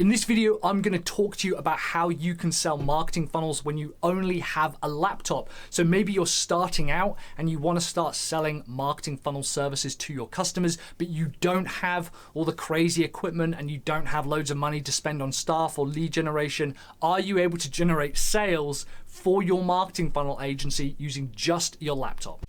In this video, I'm going to talk to you about how you can sell marketing funnels when you only have a laptop. So maybe you're starting out and you want to start selling marketing funnel services to your customers, but you don't have all the crazy equipment and you don't have loads of money to spend on staff or lead generation. Are you able to generate sales for your marketing funnel agency using just your laptop?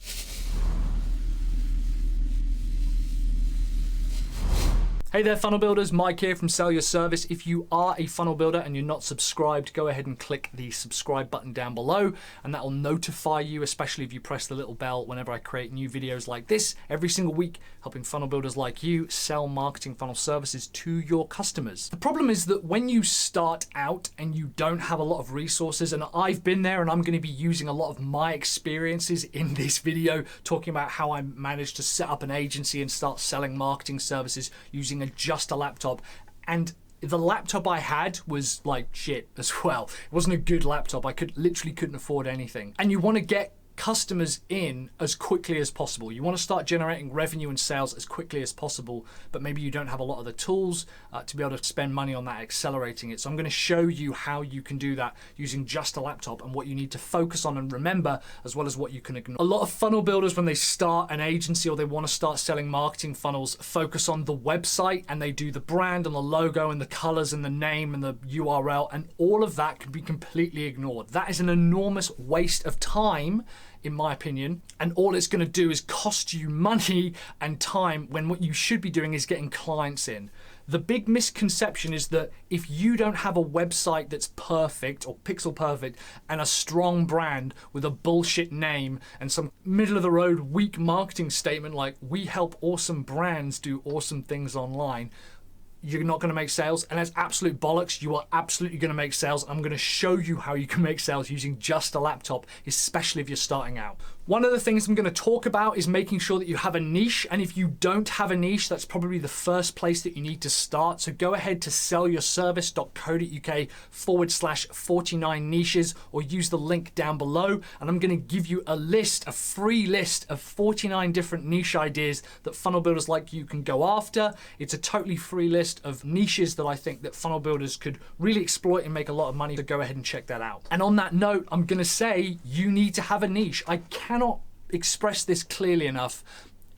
Hey there, funnel builders. Mike here from Sell Your Service. If you are a funnel builder and you're not subscribed, go ahead and click the subscribe button down below, and that will notify you, especially if you press the little bell, whenever I create new videos like this every single week, helping funnel builders like you sell marketing funnel services to your customers. The problem is that when you start out and you don't have a lot of resources, and I've been there and I'm going to be using a lot of my experiences in this video, talking about how I managed to set up an agency and start selling marketing services using just a laptop. And the laptop I had was like shit as well. It wasn't a good laptop. I literally couldn't afford anything. And you want to get customers in as quickly as possible. You want to start generating revenue and sales as quickly as possible, but maybe you don't have a lot of the tools to be able to spend money on that, accelerating it. So I'm going to show you how you can do that using just a laptop and what you need to focus on and remember, as well as what you can ignore. A lot of funnel builders, when they start an agency or they want to start selling marketing funnels, focus on the website and they do the brand and the logo and the colors and the name and the URL, and all of that can be completely ignored. That is an enormous waste of time, in my opinion, and all it's going to do is cost you money and time when what you should be doing is getting clients in. The big misconception is that if you don't have a website that's perfect or pixel perfect and a strong brand with a bullshit name and some middle of the road weak marketing statement like "we help awesome brands do awesome things online," you're not going to make sales. And that's absolute bollocks. You are absolutely going to make sales. I'm going to show you how you can make sales using just a laptop, especially if you're starting out. One of the things I'm going to talk about is making sure that you have a niche. And if you don't have a niche, that's probably the first place that you need to start. So go ahead to sellyourservice.co.uk/49 niches, or use the link down below. And I'm going to give you a free list of 49 different niche ideas that funnel builders like you can go after. It's a totally free list of niches that I think that funnel builders could really exploit and make a lot of money. So go ahead and check that out. And on that note, I'm going to say you need to have a niche. I cannot express this clearly enough.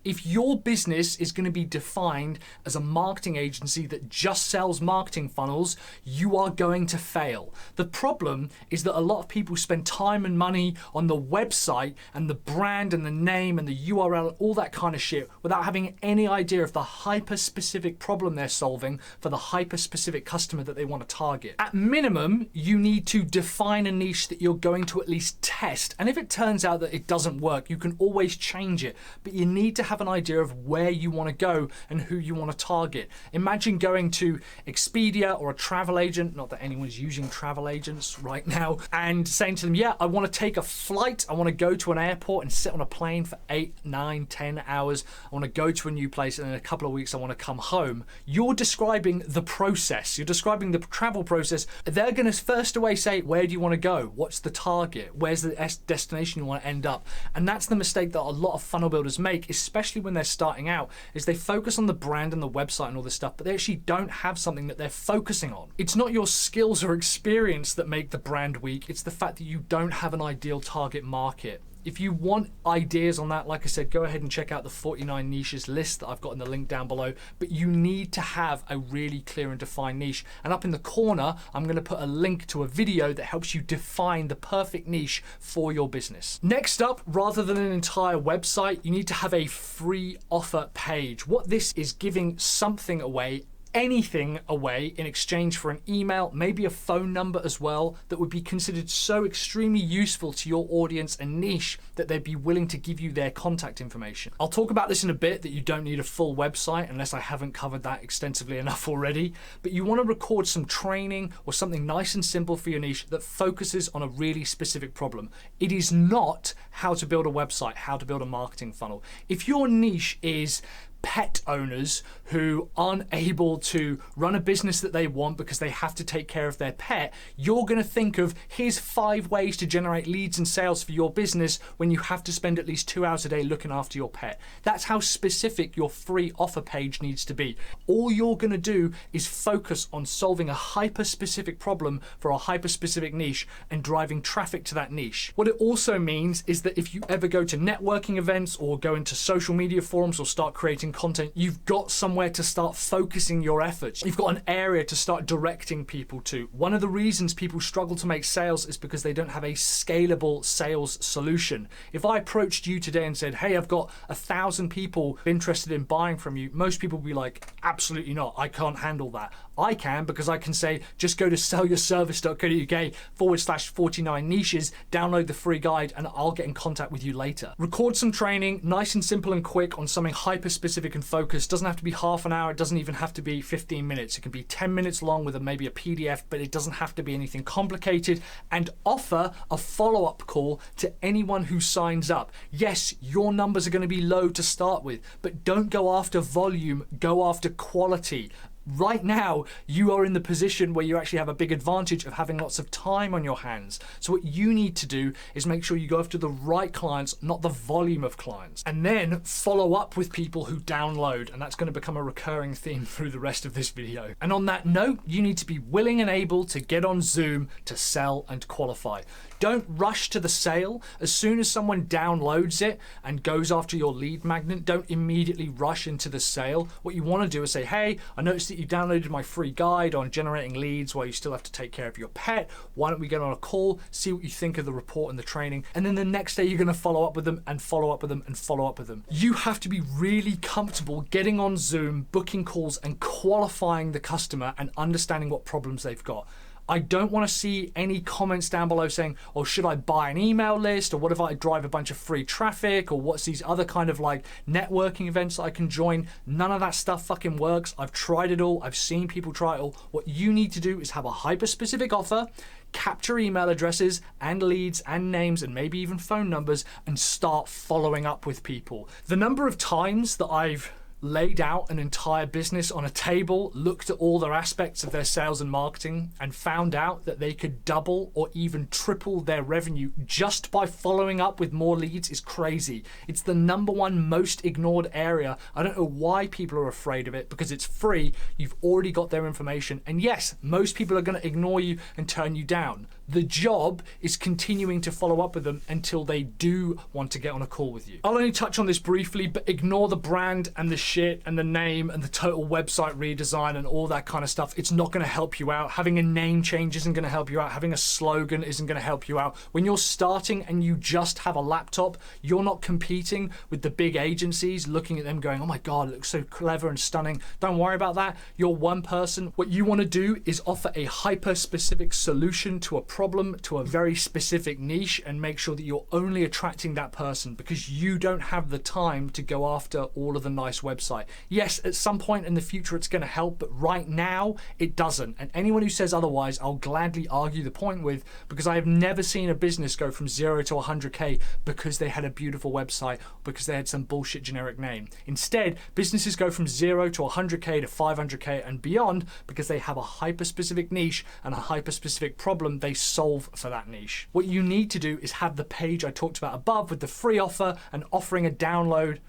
If your business is going to be defined as a marketing agency that just sells marketing funnels, you are going to fail. The problem is that a lot of people spend time and money on the website and the brand and the name and the URL, all that kind of shit, without having any idea of the hyper-specific problem they're solving for the hyper-specific customer that they want to target. At minimum, you need to define a niche that you're going to at least test. And if it turns out that it doesn't work, you can always change it. But you need to have an idea of where you want to go and who you want to target. Imagine going to Expedia or a travel agent, not that anyone's using travel agents right now, and saying to them, yeah, I want to take a flight, I want to go to an airport and sit on a plane for 8, 9, 10 hours, I want to go to a new place, and in a couple of weeks I want to come home. You're describing the process, you're describing the travel process. They're going to first away say, where do you want to go? What's the target? Where's the destination you want to end up? And that's the mistake that a lot of funnel builders make, especially when they're starting out, is they focus on the brand and the website and all this stuff, but they actually don't have something that they're focusing on. It's not your skills or experience that make the brand weak, it's the fact that you don't have an ideal target market. If you want ideas on that, like I said, go ahead and check out the 49 niches list that I've got in the link down below. But you need to have a really clear and defined niche. And up in the corner, I'm going to put a link to a video that helps you define the perfect niche for your business. Next up, rather than an entire website, you need to have a free offer page. What this is giving something away, anything away, in exchange for an email, maybe a phone number as well, that would be considered so extremely useful to your audience and niche that they'd be willing to give you their contact information. I'll talk about this in a bit, that you don't need a full website unless I haven't covered that extensively enough already, but you want to record some training or something nice and simple for your niche that focuses on a really specific problem. It is not how to build a website, how to build a marketing funnel. If your niche is pet owners who aren't able to run a business that they want because they have to take care of their pet, you're going to think of, here's 5 ways to generate leads and sales for your business when you have to spend at least 2 hours a day looking after your pet. That's how specific your free offer page needs to be. All you're going to do is focus on solving a hyper-specific problem for a hyper-specific niche and driving traffic to that niche. What it also means is that if you ever go to networking events or go into social media forums or start creating content, you've got somewhere to start focusing your efforts. You've got an area to start directing people to. One of the reasons people struggle to make sales is because they don't have a scalable sales solution. If I approached you today and said, hey, I've got 1,000 people interested in buying from you, most people would be like, absolutely not, I can't handle that. I can, because I can say, just go to sellyourservice.co.uk/49 niches, download the free guide, and I'll get in contact with you later. Record some training, nice and simple and quick, on something hyper specific and focused. Doesn't have to be half an hour, it doesn't even have to be 15 minutes. It can be 10 minutes long with maybe a PDF, but it doesn't have to be anything complicated. And offer a follow-up call to anyone who signs up. Yes, your numbers are going to be low to start with, but don't go after volume, go after quality. Right now, you are in the position where you actually have a big advantage of having lots of time on your hands. So what you need to do is make sure you go after the right clients, not the volume of clients. And then follow up with people who download, and that's going to become a recurring theme through the rest of this video. And on that note, you need to be willing and able to get on Zoom to sell and qualify. Don't rush to the sale. As soon as someone downloads it and goes after your lead magnet, don't immediately rush into the sale. What you want to do is say, hey, I noticed that you downloaded my free guide on generating leads while you still have to take care of your pet. Why don't we get on a call, see what you think of the report and the training, and then the next day you're going to follow up with them and follow up with them and follow up with them. You have to be really comfortable getting on Zoom, booking calls, and qualifying the customer and understanding what problems they've got. I don't want to see any comments down below saying, oh, should I buy an email list? Or what if I drive a bunch of free traffic? Or what's these other kind of like networking events that I can join? None of that stuff fucking works. I've tried it all. I've seen people try it all. What you need to do is have a hyper-specific offer, capture email addresses and leads and names and maybe even phone numbers, and start following up with people. The number of times that I've laid out an entire business on a table, looked at all their aspects of their sales and marketing, and found out that they could double or even triple their revenue just by following up with more leads is crazy. It's the #1 most ignored area. I don't know why people are afraid of it, because it's free. You've already got their information. And yes, most people are going to ignore you and turn you down. The job is continuing to follow up with them until they do want to get on a call with you. I'll only touch on this briefly, but ignore the brand and the shit and the name and the total website redesign and all that kind of stuff. It's not going to help you out. Having a name change isn't going to help you out. Having a slogan isn't going to help you out. When you're starting and you just have a laptop, you're not competing with the big agencies, looking at them going, oh my God, it looks so clever and stunning. Don't worry about that. You're one person. What you want to do is offer a hyper-specific solution to a problem, to a very specific niche, and make sure that you're only attracting that person, because you don't have the time to go after all of the nice website. Yes, at some point in the future it's going to help, but right now it doesn't. And anyone who says otherwise, I'll gladly argue the point with, because I have never seen a business go from 0 to 100K because they had a beautiful website, because they had some bullshit generic name. Instead, businesses go from 0 to 100K to 500K and beyond because they have a hyper-specific niche and a hyper-specific problem they solve for that niche. What you need to do is have the page I talked about above with the free offer and offering a download,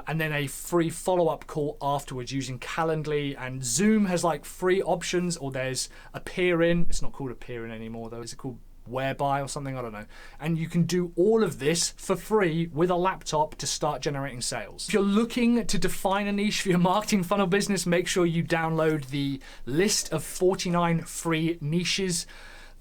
and then a free follow-up call afterwards using Calendly. And Zoom has like free options, or there's Appearin. It's not called Appearin anymore though. Is it called Whereby or something? I don't know. And you can do all of this for free with a laptop to start generating sales. If you're looking to define a niche for your marketing funnel business, make sure you download the list of 49 free niches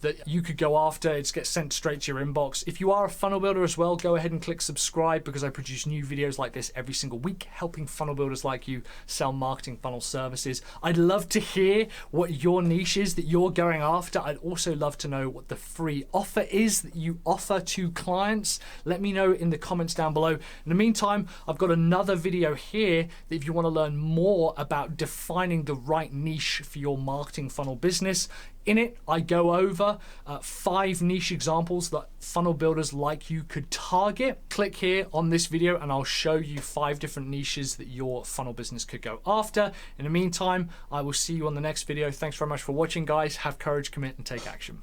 that you could go after. It gets sent straight to your inbox. If you are a funnel builder as well, go ahead and click subscribe, because I produce new videos like this every single week, helping funnel builders like you sell marketing funnel services. I'd love to hear what your niche is that you're going after. I'd also love to know what the free offer is that you offer to clients. Let me know in the comments down below. In the meantime, I've got another video here that if you want to learn more about defining the right niche for your marketing funnel business, In it, I go over 5 niche examples that funnel builders like you could target. Click here on this video and I'll show you 5 different niches that your funnel business could go after. In the meantime, I will see you on the next video. Thanks very much for watching, guys. Have courage, commit, and take action.